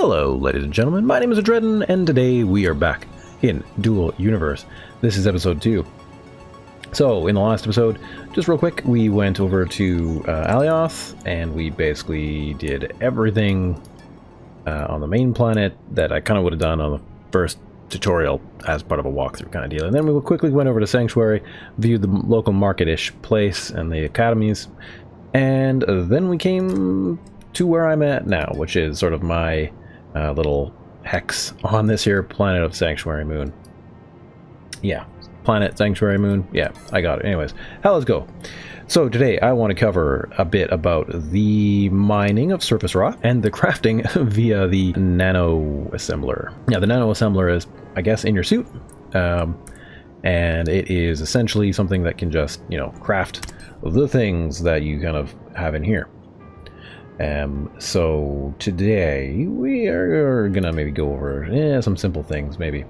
Hello, ladies and gentlemen, my name is Adreden, and today we are back in Dual Universe. This is episode 2. So, in the last episode, just real quick, we went over to Alioth, and we basically did everything on the main planet that I kind of would have done on the first tutorial as part of a walkthrough kind of deal. And then we quickly went over to Sanctuary, viewed the local market-ish place and the academies, and then we came to where I'm at now, which is sort of my little hex on this here planet of Sanctuary Moon. Yeah, planet Sanctuary Moon. Yeah, I got it. Anyways, let's go. So today I want to cover a bit about the mining of surface rock and the crafting via the Nano assembler. Yeah, the Nano assembler is, I guess, in your suit, and it is essentially something that can just, you know, craft the things that you kind of have in here. So today we are gonna maybe go over some simple things, maybe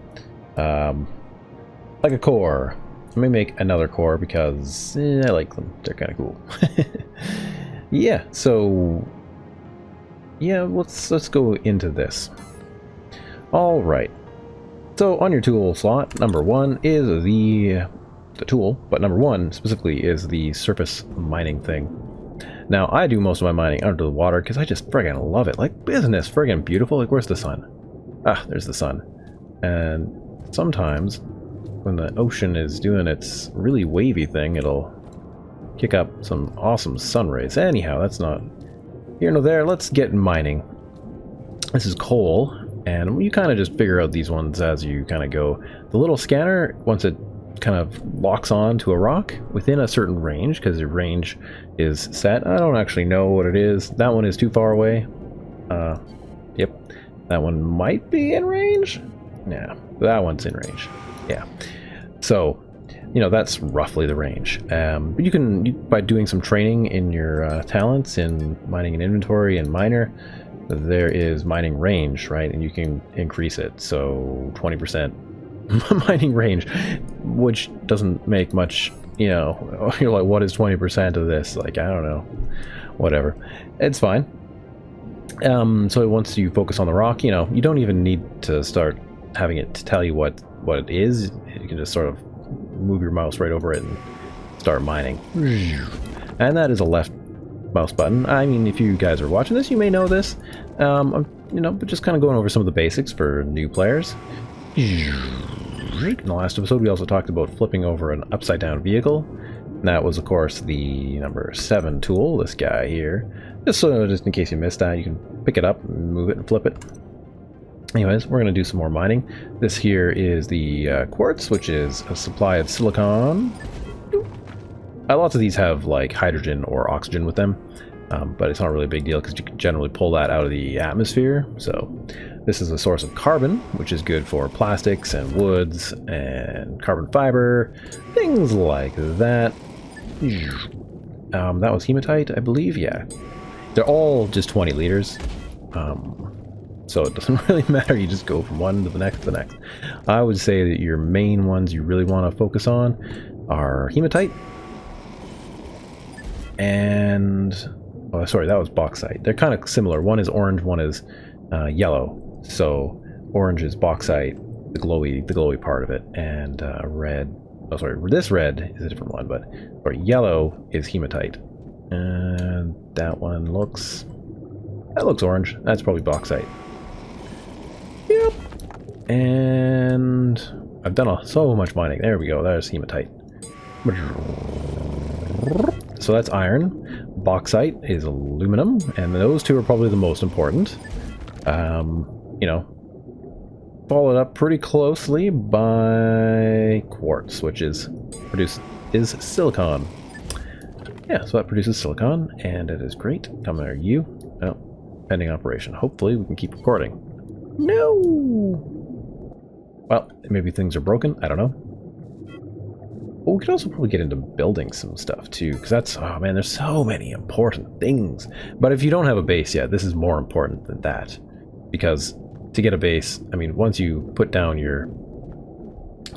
like a core. Let me make another core because I like them. They're kind of cool. Yeah. So yeah, let's go into this. All right. So on your tool slot, number 1 is the tool, but number 1 specifically is the surface mining thing. Now, I do most of my mining under the water because I just friggin' love it. Like, business, friggin' beautiful. Like, where's the sun? Ah, there's the sun. And sometimes, when the ocean is doing its really wavy thing, it'll kick up some awesome sun rays. Anyhow, that's not here nor there. Let's get mining. This is coal, and you kind of just figure out these ones as you kind of go. The little scanner, once it kind of locks on to a rock within a certain range, because your range is set. I don't actually know what it is. That one is too far away. Yep. That one might be in range. Yeah, that one's in range. Yeah. So, you know, that's roughly the range. But you can, by doing some training in your talents in mining and inventory and miner, there is mining range, right? And you can increase it. So 20% mining range, which doesn't make much, you know. You're like, what is 20% of this? Like, I don't know, whatever, it's fine. So once you focus on the rock, you know, you don't even need to start having it to tell you what it is. You can just sort of move your mouse right over it and start mining, and that is a left mouse button. I mean, if you guys are watching this, you may know this. You know, but just kind of going over some of the basics for new players. In the last episode, we also talked about flipping over an upside down vehicle. And that was, of course, the number 7 tool, this guy here. Just in case you missed that, you can pick it up, and move it, and flip it. Anyways, we're going to do some more mining. This here is the quartz, which is a supply of silicon. Lots of these have like hydrogen or oxygen with them, but it's not really a big deal because you can generally pull that out of the atmosphere. So this is a source of carbon, which is good for plastics and woods and carbon fiber, things like that. That was hematite, I believe. Yeah, they're all just 20 liters. So it doesn't really matter. You just go from one to the next to the next. I would say that your main ones you really want to focus on are hematite and, oh, sorry, that was bauxite. They're kind of similar. One is orange, one is yellow. So orange is bauxite, the glowy part of it, and red. Oh, sorry, this red is a different one, but or yellow is hematite, and that one looks orange. That's probably bauxite. Yep. And I've done so much mining. There we go. There's hematite. So that's iron. Bauxite is aluminum, and those two are probably the most important. You know, followed up pretty closely by quartz, which is silicon. Yeah, so that produces silicon, and it is great. Come there, you. Oh, pending operation. Hopefully we can keep recording. No! Well, maybe things are broken. I don't know. But we could also probably get into building some stuff too, because that's, oh man, there's so many important things. But if you don't have a base yet, this is more important than that. Because to get a base, I mean, once you put down your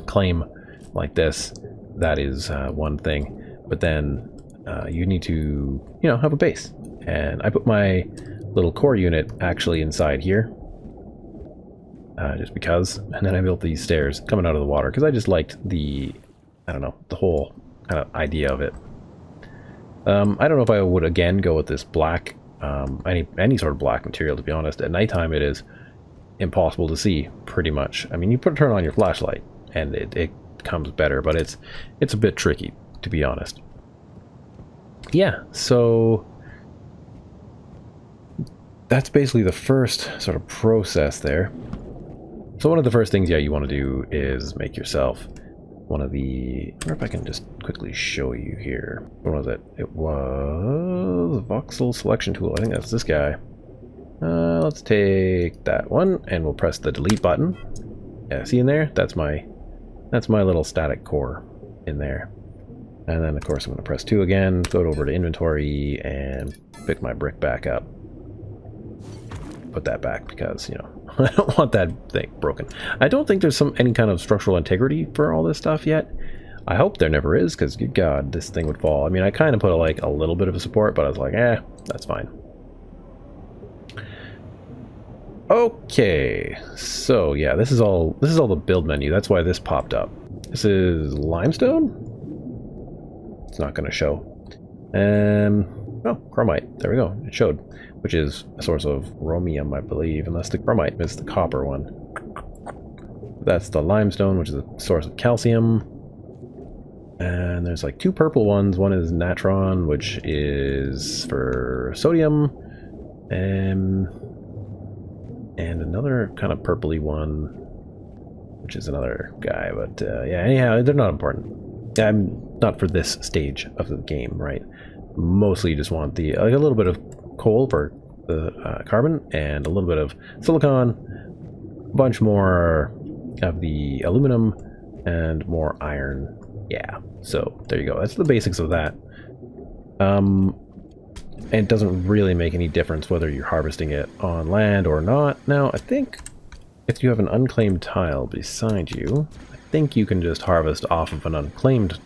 claim like this, that is one thing. But then you need to, you know, have a base. And I put my little core unit actually inside here. just because. And then I built these stairs coming out of the water because I just liked the, I don't know, the whole kind of idea of it. I don't know if I would again go with this black, any sort of black material, to be honest. At nighttime it is impossible to see, pretty much. I mean, you turn on your flashlight and it comes better, but it's a bit tricky, to be honest. Yeah, so that's basically the first sort of process there. So one of the first things, yeah, you want to do is make yourself one of the... I wonder if I can just quickly show you here. What was it? It was Voxel selection tool. I think that's this guy. Let's take that one and we'll press the delete button. Yeah, see in there? That's my little static core in there. And then of course I'm going to press 2 again, go over to inventory and pick my brick back up. Put that back because, you know, I don't want that thing broken. I don't think there's any kind of structural integrity for all this stuff yet. I hope there never is, because good God, this thing would fall. I mean, I kind of put like a little bit of a support, but I was like, that's fine. Okay, so yeah, this is all the build menu. That's why this popped up. This is limestone. It's not going to show. Oh, chromite. There we go. It showed, which is a source of chromium, I believe, unless the chromite is the copper one. That's the limestone, which is a source of calcium. And there's like 2 purple ones. One is natron, which is for sodium, and another kind of purpley one, which is another guy. But yeah, anyhow, they're not important. I'm not for this stage of the game, right? Mostly you just want the like a little bit of coal for the carbon and a little bit of silicon, a bunch more of the aluminum, and more iron. Yeah, so there you go. That's the basics of that. And it doesn't really make any difference whether you're harvesting it on land or not. Now, I think if you have an unclaimed tile beside you, I think you can just harvest off of an unclaimed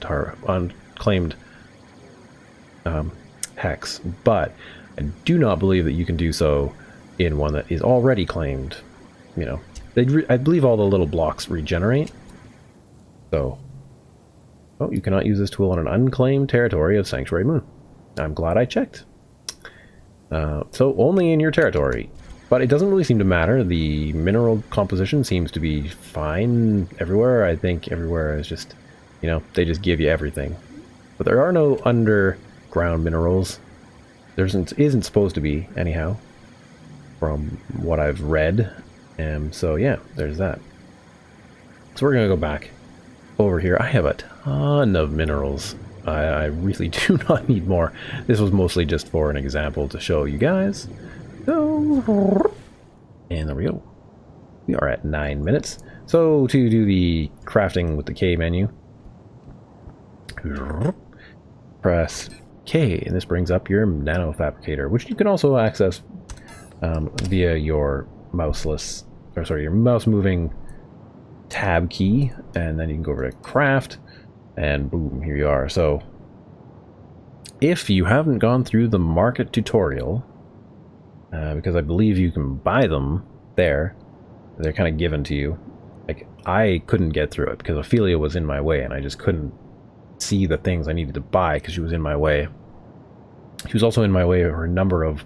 hex, but I do not believe that you can do so in one that is already claimed. You know, I believe all the little blocks regenerate. So, oh, you cannot use this tool on an unclaimed territory of Sanctuary Moon. I'm glad I checked. So only in your territory, but it doesn't really seem to matter. The mineral composition seems to be fine everywhere. I think everywhere is just, you know, they just give you everything. But there are no underground minerals. There isn't supposed to be, anyhow, from what I've read. So yeah, there's that. So we're gonna go back over here. I have a ton of minerals. I really do not need more. This was mostly just for an example to show you guys. So, and there we go. We are at 9 minutes. So to do the crafting with the K menu, press K, and this brings up your Nano Fabricator, which you can also access via your your mouse moving tab key, and then you can go over to craft, and boom, here you are. So if you haven't gone through the market tutorial, because I believe you can buy them there, they're kind of given to you. Like, I couldn't get through it because Ophelia was in my way, and I just couldn't see the things I needed to buy because she was in my way. She was also in my way of her number of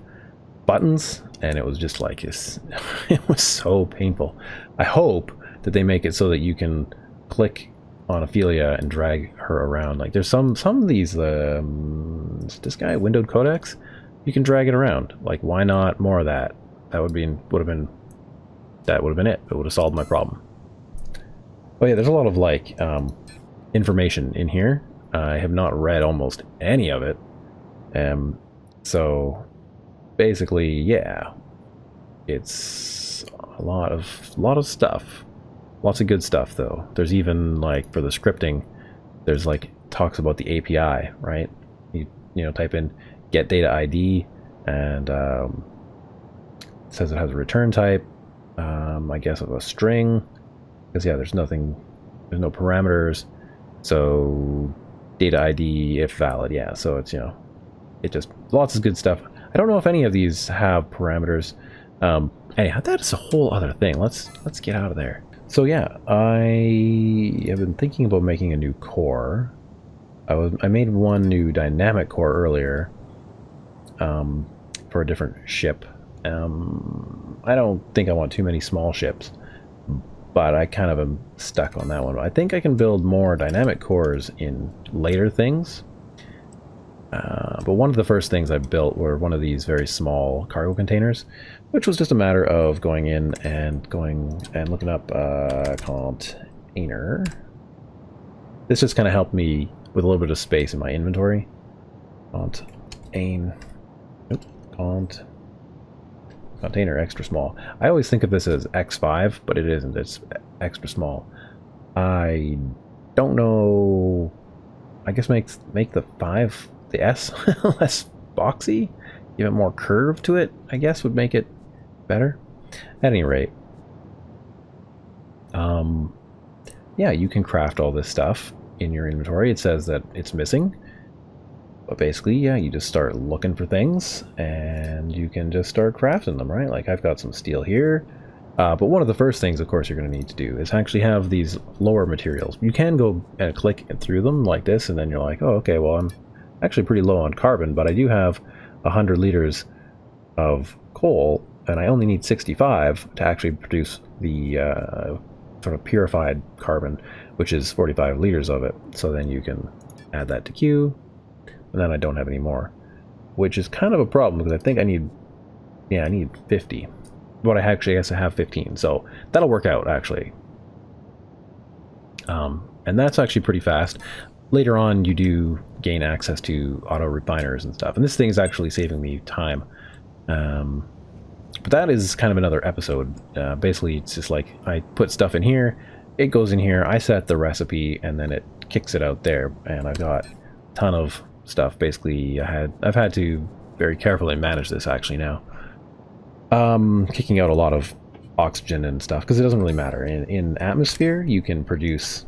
buttons, and it was just like it was so painful. I hope that they make it so that you can click on Ophelia and drag her around. Like, there's some of these this guy, windowed codex, you can drag it around. Like, why not more of that? That would have been it. It would have solved my problem. Oh yeah, there's a lot of like information in here. I have not read almost any of it. So basically, yeah, it's a lot of stuff. Lots of good stuff, though. There's even, like, for the scripting, there's, like, talks about the API, right? You know, type in get data ID, and it says it has a return type, I guess of a string, because, yeah, there's no parameters, so data ID if valid, yeah, so it's, you know, it just, lots of good stuff. I don't know if any of these have parameters. Anyhow, that's a whole other thing. Let's get out of there. So yeah, I have been thinking about making a new core. I made one new dynamic core earlier for a different ship. I don't think I want too many small ships, but I kind of am stuck on that one. I think I can build more dynamic cores in later things. But one of the first things I built were one of these very small cargo containers, which was just a matter of going in and looking up container. This just kind of helped me with a little bit of space in my inventory. Container extra small. I always think of this as X5, but it isn't. It's extra small. I don't know. I guess make the 5, the S, less boxy. Give it more curve to it, I guess, would make it better. At any rate, yeah, you can craft all this stuff in your inventory. It says that it's missing, but basically, yeah, you just start looking for things and you can just start crafting them, right? Like I've got some steel here, but one of the first things, of course, you're going to need to do is actually have these lower materials. You can go and click through them like this, and then you're like, oh, okay, well, I'm actually pretty low on carbon, but I do have 100 liters of coal, and I only need 65 to actually produce the sort of purified carbon, which is 45 liters of it. So then you can add that to queue, and then I don't have any more, which is kind of a problem because I think I need 50. But I actually guess I have 15, so that'll work out actually. And that's actually pretty fast. Later on, you do gain access to auto refiners and stuff, and this thing is actually saving me time. But that is kind of another episode. Basically, it's just like I put stuff in here, it goes in here, I set the recipe, and then it kicks it out there. And I've got a ton of stuff. Basically, I've had to very carefully manage this actually now. Kicking out a lot of oxygen and stuff because it doesn't really matter. In atmosphere, you can produce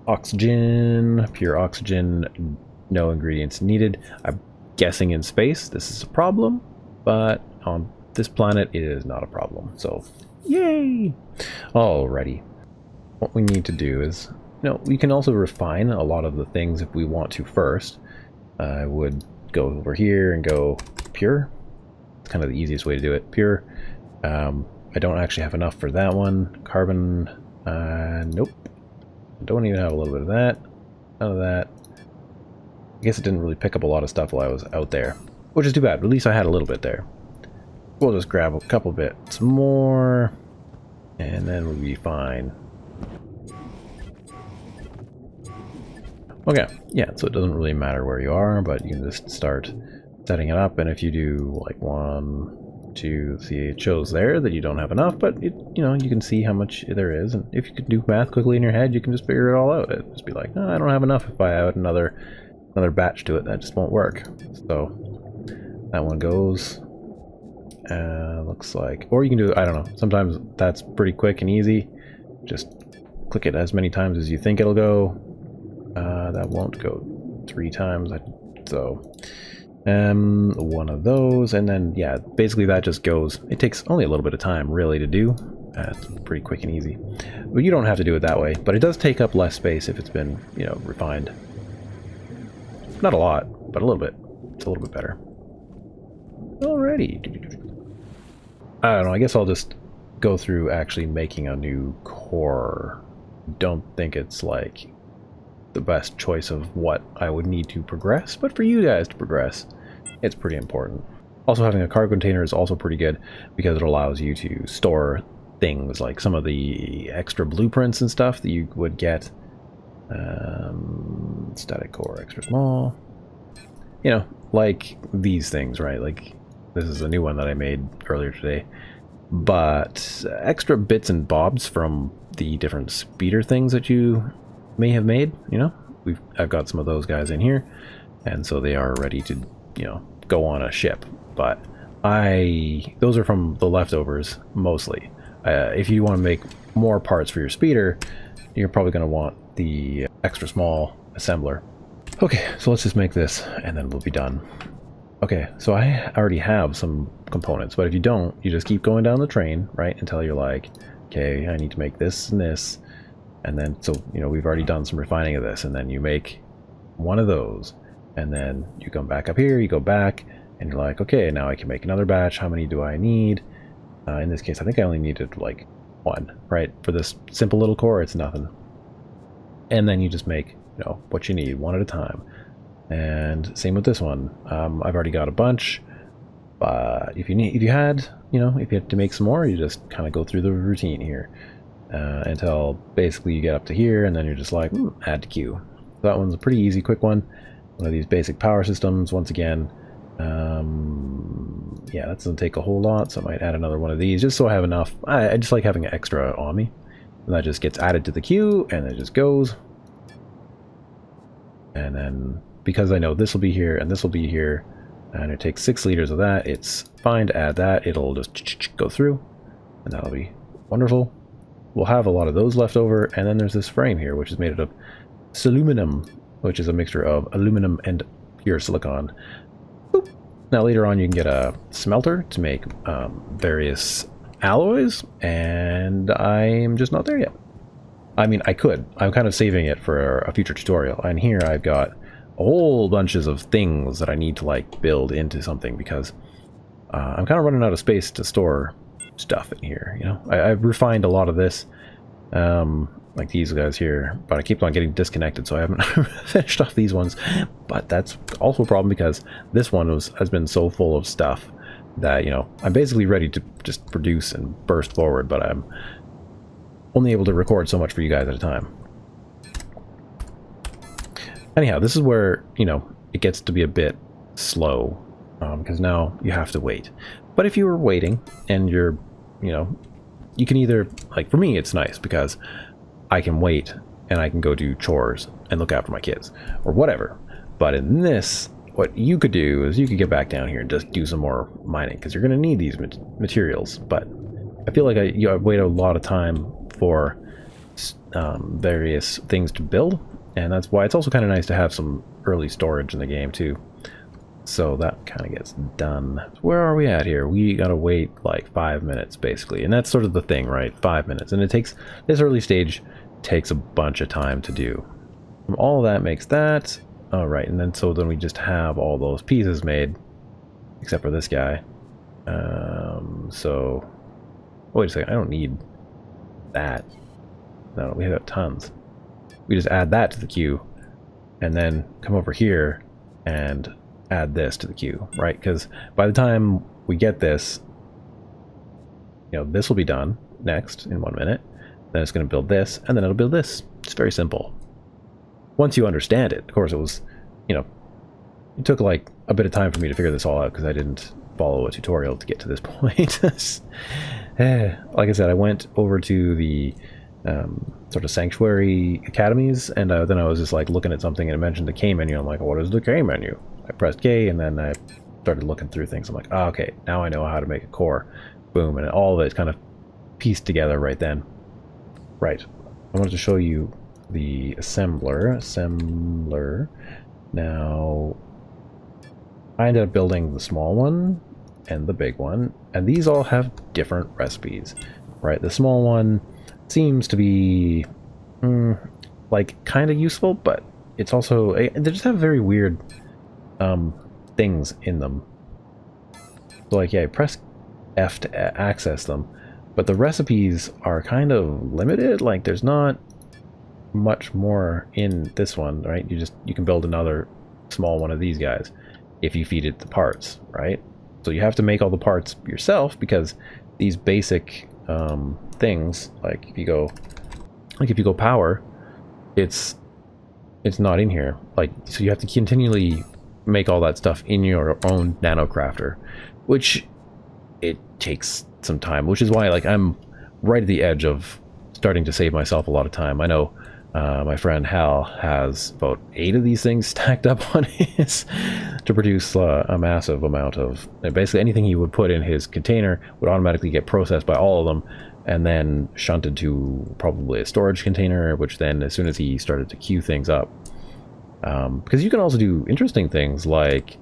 oxygen, pure oxygen, no ingredients needed. I'm guessing in space this is a problem, but on this planet it is not a problem. So, yay! Alrighty. What we need to do is, we can also refine a lot of the things if we want to first. I would go over here and go pure. It's kind of the easiest way to do it. Pure. I don't actually have enough for that one. Carbon, nope. Don't even have a little bit of that. None of that. I guess it didn't really pick up a lot of stuff while I was out there, which is too bad. At least I had a little bit there. We'll just grab a couple bits more, and then we'll be fine. Okay, yeah, so it doesn't really matter where you are, but you can just start setting it up, and if you do like 1, 2, see, it shows there that you don't have enough, but you can see how much there is, and if you can do math quickly in your head, you can just figure it all out. It'd just be like, oh, I don't have enough. If I add another batch to it, that just won't work. So that one goes. Looks like, or you can do, I don't know. Sometimes that's pretty quick and easy. Just click it as many times as you think it'll go. That won't go 3 times. So. One of those, and then yeah, basically that just goes. It takes only a little bit of time really to do. It's pretty quick and easy, but you don't have to do it that way. But it does take up less space if it's been refined. Not a lot, but a little bit. It's a little bit better. Alrighty. I don't know. I guess I'll just go through actually making a new core. Don't think it's like the best choice of what I would need to progress, but for you guys to progress, it's pretty important. Also, having a cargo container is also pretty good because it allows you to store things like some of the extra blueprints and stuff that you would get. Static core extra small, like these things, right? Like this is a new one that I made earlier today, but extra bits and bobs from the different speeder things that you may have made. I've got some of those guys in here, and so they are ready to go on a ship, but those are from the leftovers mostly. If you want to make more parts for your speeder, you're probably going to want the extra small assembler. Okay, so let's just make this and then we'll be done. Okay, so I already have some components, but if you don't, you just keep going down the train, right, until you're like, okay, I need to make this and this, and then, so, you know, we've already done some refining of this, and then you make one of those, and then you come back up here, you go back, and you're like, okay, now I can make another batch. How many do I need? In this case, I think I only needed like one, right? For this simple little core, it's nothing. And then you just make, you know, what you need one at a time. And same with this one. I've already got a bunch, but if you had to make some more, you just kind of go through the routine here until basically you get up to here, and then you're just like, add to queue. So that one's a pretty easy, quick one. One of these basic power systems. Once again, yeah, that doesn't take a whole lot, so I might add another one of these just so I have enough. I just like having extra on me, and that just gets added to the queue, and it just goes. And then, because I know this will be here and this will be here, and it takes 6 liters of that, it's fine to add that. It'll just go through, and that'll be wonderful. We'll have a lot of those left over, and then there's this frame here, which is made of aluminum, which is a mixture of aluminum and pure silicon. Boop. Now later on you can get a smelter to make various alloys, and I'm just not there yet. I mean, I could. I'm kind of saving it for a future tutorial, and here I've got whole bunches of things that I need to like build into something, because I'm kind of running out of space to store stuff in here. You know, I've refined a lot of this, like these guys here, but I keep on getting disconnected, so I haven't finished off these ones. But that's also a problem, because this one has been so full of stuff that, you know, I'm basically ready to just produce and burst forward, but I'm only able to record so much for you guys at a time. Anyhow, this is where, you know, it gets to be a bit slow, because now you have to wait. But if you were waiting and you're, you know, you can either, like for me, it's nice because I can wait and I can go do chores and look after my kids or whatever. But in this, what you could do is you could get back down here and just do some more mining, because you're going to need these materials. But I feel like I wait a lot of time for various things to build. And that's why it's also kind of nice to have some early storage in the game too. So that kind of gets done. Where are we at here? We gotta wait like 5 minutes basically. And that's sort of the thing, right? 5 minutes. And it takes, this early stage takes a bunch of time to do. All of that makes that. All right, and then so then we just have all those pieces made, except for this guy. So, wait a second, I don't need that. No, we have tons. We just add that to the queue, and then come over here and add this to the queue, right? Because by the time we get this, you know, this will be done next in 1 minute. Then it's going to build this, and then it'll build this. It's very simple. Once you understand it, of course, it was, you know, it took like a bit of time for me to figure this all out because I didn't follow a tutorial to get to this point. Like I said, I went over to the sort of sanctuary academies, and then I was just like looking at something and it mentioned the K menu. I'm like, what is the K menu? I pressed K, and then I started looking through things. I'm like, oh, okay, now I know how to make a core. Boom, and all of it kind of pieced together right then. Right, I wanted to show you the assembler. Now, I ended up building the small one and the big one, and these all have different recipes, right? The small one seems to be like kind of useful, but it's also, they just have very weird things in them. So like, yeah, press F to access them, but the recipes are kind of limited. Like there's not much more in this one, right? You can build another small one of these guys if you feed it the parts, right? So you have to make all the parts yourself, because these basic things, like if you go power, it's not in here. Like, so you have to continually make all that stuff in your own Nanocrafter, which it takes some time, which is why like I'm right at the edge of starting to save myself a lot of time. I know my friend Hal has about 8 of these things stacked up on his to produce a massive amount of, basically anything he would put in his container would automatically get processed by all of them and then shunted to probably a storage container, which then as soon as he started to queue things up, Because you can also do interesting things like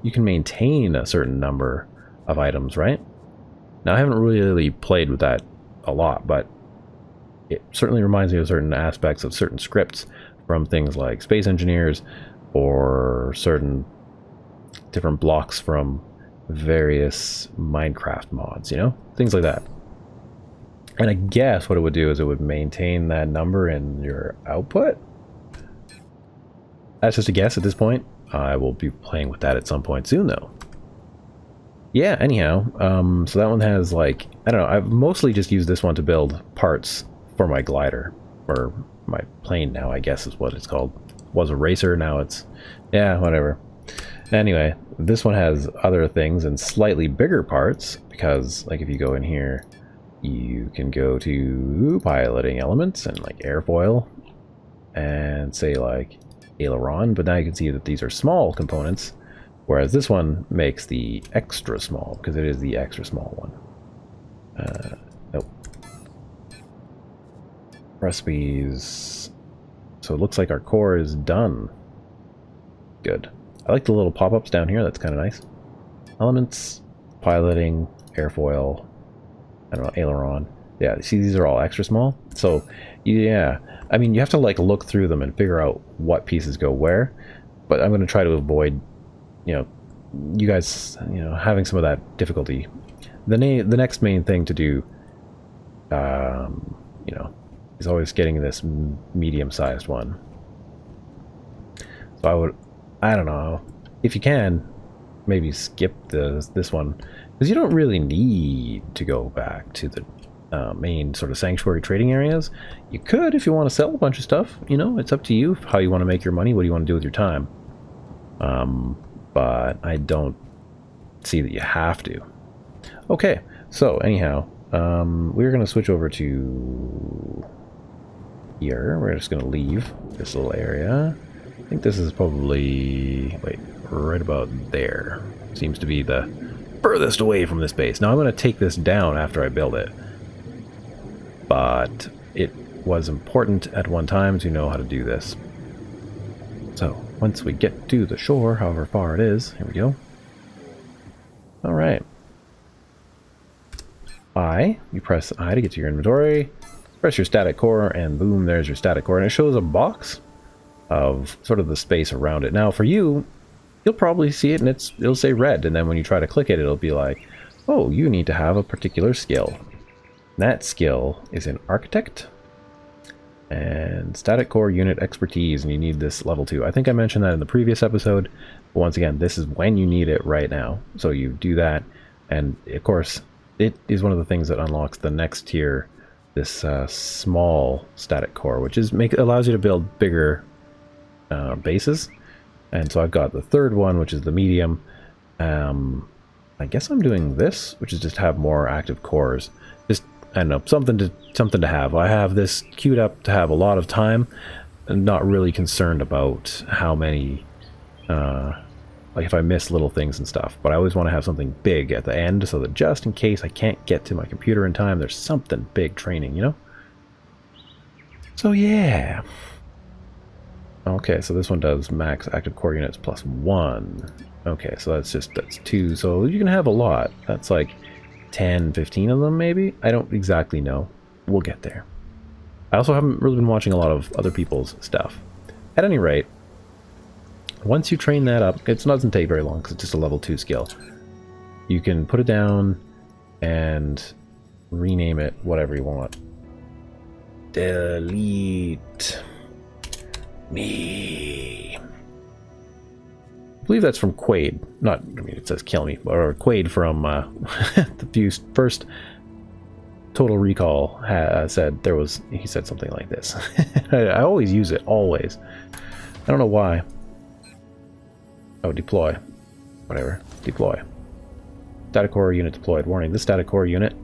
you can maintain a certain number of items, right? Now, I haven't really played with that a lot, but it certainly reminds me of certain aspects of certain scripts from things like Space Engineers or certain different blocks from various Minecraft mods, you know? Things like that. And I guess what it would do is it would maintain that number in your output. That's just a guess at this point. I will be playing with that at some point soon, though. Yeah, anyhow, so that one has, like, I don't know, I've mostly just used this one to build parts for my glider, or my plane now, I guess is what it's called. Was a racer, now it's, yeah, whatever. Anyway, this one has other things and slightly bigger parts, because, like, if you go in here, you can go to piloting elements and, like, airfoil, and say, like, aileron, but now you can see that these are small components, whereas this one makes the extra small, because it is the extra small one. Nope. Recipes. So it looks like our core is done. Good. I like the little pop-ups down here, that's kind of nice. Elements, piloting, airfoil, I don't know, aileron. Yeah, see, these are all extra small. So, yeah, I mean, you have to, like, look through them and figure out what pieces go where, but I'm going to try to avoid, you know, you guys, you know, having some of that difficulty. The next main thing to do, you know, is always getting this medium-sized one. So I don't know, if you can, maybe skip this one, because you don't really need to go back to the main sort of sanctuary trading areas. You could if you want to sell a bunch of stuff, you know, it's up to you how you want to make your money, what do you want to do with your time. But I don't see that you have to. Okay, so anyhow, we're going to switch over to here. We're just going to leave this little area. I think this is probably, wait, right about there. Seems to be the furthest away from this base. Now I'm going to take this down after I build it. But it was important at one time to know how to do this. So, once we get to the shore, however far it is, here we go. Alright. You press I to get to your inventory, press your static core, and boom, there's your static core. And it shows a box of sort of the space around it. Now, for you, you'll probably see it and it'll say red, and then when you try to click it, it'll be like, oh, you need to have a particular skill. That skill is in Architect and Static Core Unit Expertise, and you need this level 2. I think I mentioned that in the previous episode, but once again, this is when you need it right now. So you do that, and of course, it is one of the things that unlocks the next tier, this small Static Core, which is allows you to build bigger bases. And so I've got the third one, which is the medium. I guess I'm doing this, which is just have more active cores. Just, I don't know, something to have. I have this queued up to have a lot of time. I'm not really concerned about how many, like if I miss little things and stuff. But I always want to have something big at the end, so that just in case I can't get to my computer in time, there's something big training, you know? So yeah. Okay, so this one does max active core units plus 1. Okay, so that's 2. So you can have a lot. That's like 10, 15 of them maybe? I don't exactly know. We'll get there. I also haven't really been watching a lot of other people's stuff. At any rate, once you train that up, it doesn't take very long because it's just a level 2 skill. You can put it down and rename it whatever you want. Delete me. I believe that's from Quaid. Not, I mean, it says kill me, or Quaid from the first Total Recall said there was, he said something like this. I always use it, always. I don't know why. Oh, deploy. Whatever. Deploy. Static core unit deployed. Warning, this static core unit,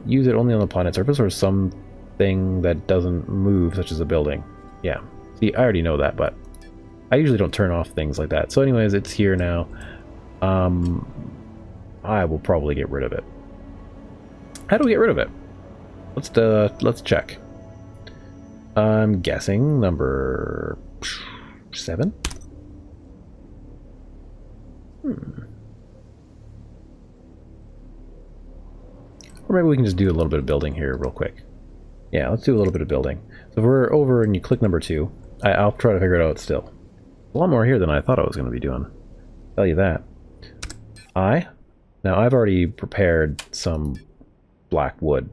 use it only on the planet surface or something that doesn't move, such as a building. Yeah. See, I already know that, but I usually don't turn off things like that. So anyways, it's here now. I will probably get rid of it. How do we get rid of it? Let's check. I'm guessing number 7. Or maybe we can just do a little bit of building here real quick. Yeah, let's do a little bit of building. So if we're over and you click number 2, I'll try to figure it out still. A lot more here than I thought I was going to be doing. I'll tell you that. Now I've already prepared some black wood,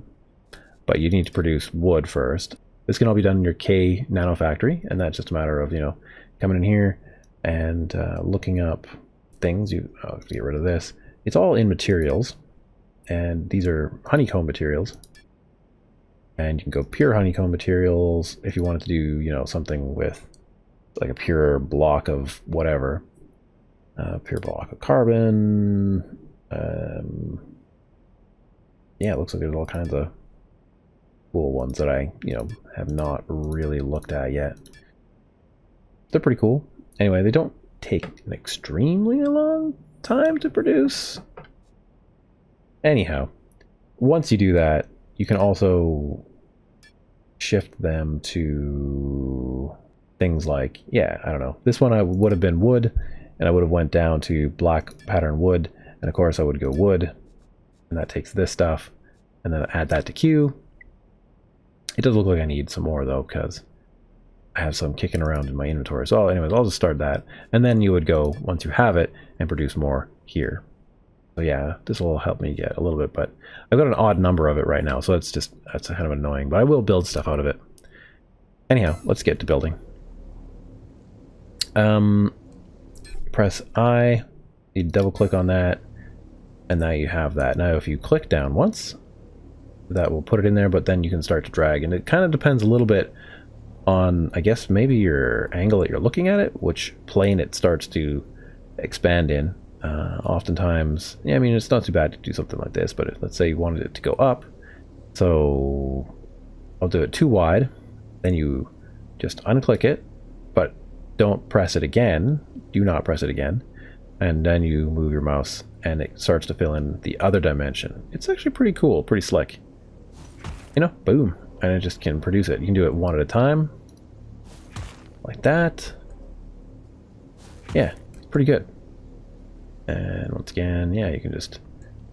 but you need to produce wood first. This can all be done in your K Nano factory, and that's just a matter of, you know, coming in here and looking up things. You have to get rid of this. It's all in materials, and these are honeycomb materials. And you can go pure honeycomb materials if you wanted to do, you know, something with like a pure block of whatever. Pure block of carbon. Yeah, it looks like there's all kinds of cool ones that I, you know, have not really looked at yet. They're pretty cool. Anyway, they don't take an extremely long time to produce. Anyhow, once you do that, you can also shift them to things like, yeah, I don't know. This one I would have been wood, and I would have went down to black pattern wood, and of course I would go wood, and that takes this stuff, and then add that to Q. It does look like I need some more though, because I have some kicking around in my inventory. So anyways, I'll just start that, and then you would go, once you have it, and produce more here. So yeah, this will help me get a little bit, but I've got an odd number of it right now, so that's kind of annoying, but I will build stuff out of it. Anyhow, let's get to building. Press I, you double click on that, and now you have that. Now if you click down once, that will put it in there, but then you can start to drag, and it kind of depends a little bit on, I guess, maybe your angle that you're looking at it, which plane it starts to expand in. Oftentimes, yeah, I mean, it's not too bad to do something like this, but if, let's say you wanted it to go up, so I'll do it too wide, then you just unclick it, but don't press it again, do not press it again, and then you move your mouse and it starts to fill in the other dimension. It's actually pretty cool, pretty slick. You know, boom, and it just can produce it. You can do it one at a time, like that. Yeah, it's pretty good. And once again, yeah, you can just,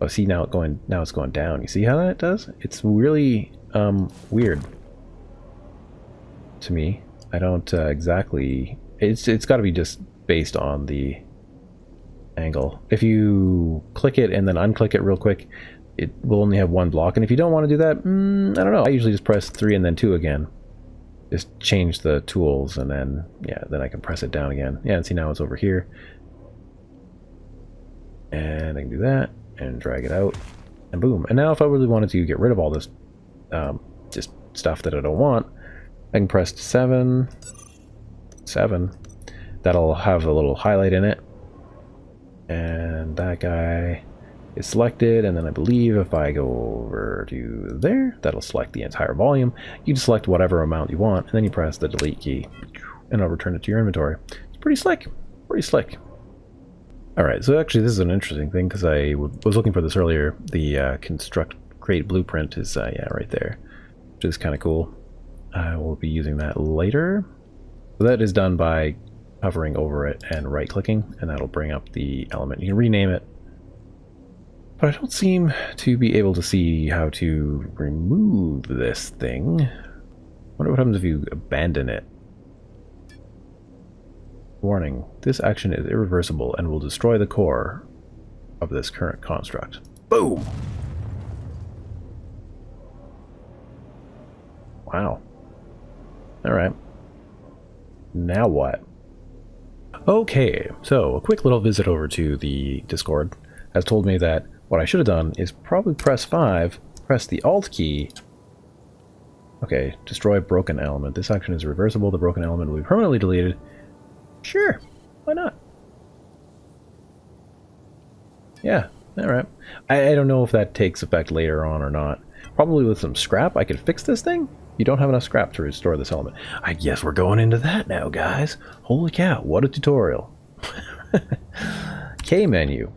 oh, see, now it's going down. You see how that does? It's really weird to me. I don't exactly, it's got to be just based on the angle. If you click it and then unclick it real quick, it will only have one block, and if you don't want to do that, I don't know, I usually just press 3 and then 2 again. Just change the tools, and then, yeah, then I can press it down again. Yeah, and see, now it's over here. And I can do that, and drag it out, and boom. And now if I really wanted to get rid of all this just stuff that I don't want, I can press 7. That'll have a little highlight in it. And that guy is selected, and then I believe if I go over to there, that'll select the entire volume. You just select whatever amount you want, and then you press the delete key, and it'll return it to your inventory. It's pretty slick, pretty slick. Alright, so actually this is an interesting thing, because I was looking for this earlier. The create blueprint is, yeah, right there, which is kind of cool. I will be using that later. So that is done by hovering over it and right-clicking, and that'll bring up the element. You can rename it, but I don't seem to be able to see how to remove this thing. I wonder what happens if you abandon it. Warning, this action is irreversible and will destroy the core of this current construct. Boom! Wow. Alright. Now what? Okay, so a quick little visit over to the Discord has told me that what I should have done is probably press 5, press the Alt key. Okay, destroy broken element. This action is reversible. The broken element will be permanently deleted. Sure, why not? Yeah, alright. I don't know if that takes effect later on or not. Probably with some scrap I could fix this thing. You don't have enough scrap to restore this element. I guess we're going into that now, guys. Holy cow, what a tutorial. K menu.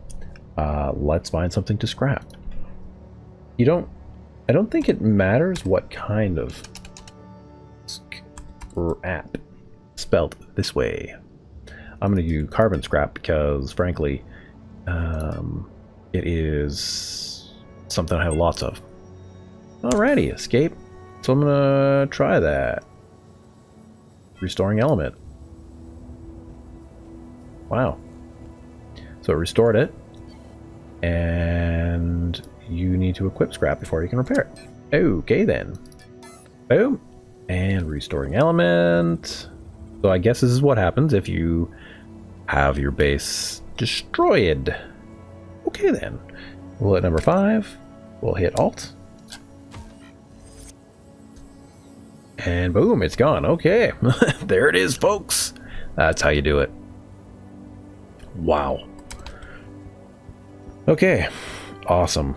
Let's find something to scrap. I don't think it matters what kind of scrap, spelt this way. I'm going to do carbon scrap because, frankly, it is something I have lots of. Alrighty, escape. So I'm going to try that. Restoring element. Wow. So it restored it. And you need to equip scrap before you can repair it. Okay then. Boom. And restoring element. So I guess this is what happens if you have your base destroyed. Okay then. We'll hit number 5. We'll hit Alt. And boom, it's gone. Okay. There it is, folks. That's how you do it. Wow. Okay. Awesome.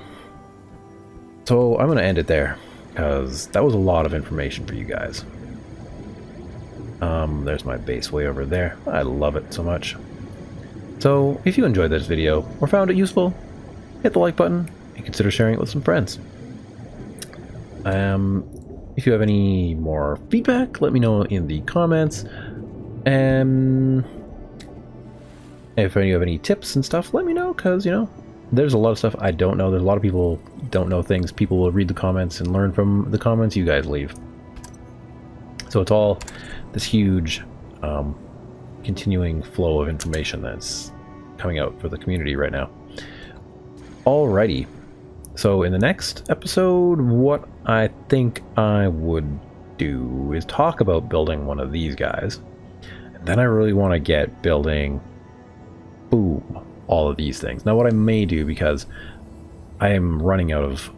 So I'm going to end it there because that was a lot of information for you guys. There's my base way over there. I love it so much. So if you enjoyed this video or found it useful, hit the like button and consider sharing it with some friends. If you have any more feedback, let me know in the comments. And if you have any tips and stuff, let me know, because, you know, there's a lot of stuff I don't know. There's a lot of people don't know things. People will read the comments and learn from the comments you guys leave. So it's all this huge continuing flow of information that's coming out for the community right now. Alrighty. So in the next episode, what I think I would do is talk about building one of these guys. And then I really want to get building, boom, all of these things. Now what I may do, because I am running out of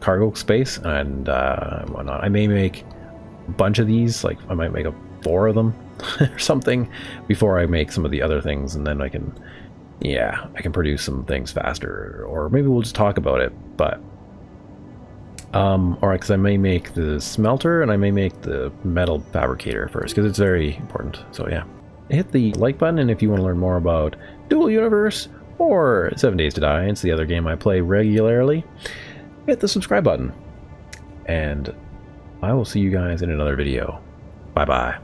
cargo space and whatnot, I may make a bunch of these, like I might make 4 of them or something before I make some of the other things, and then I can, yeah, I can produce some things faster, or maybe we'll just talk about it. But alright, because I may make the smelter and I may make the metal fabricator first, because it's very important. So yeah, hit the like button, and if you want to learn more about Dual Universe or 7 Days to Die, it's the other game I play regularly, hit the subscribe button. And I will see you guys in another video. Bye bye.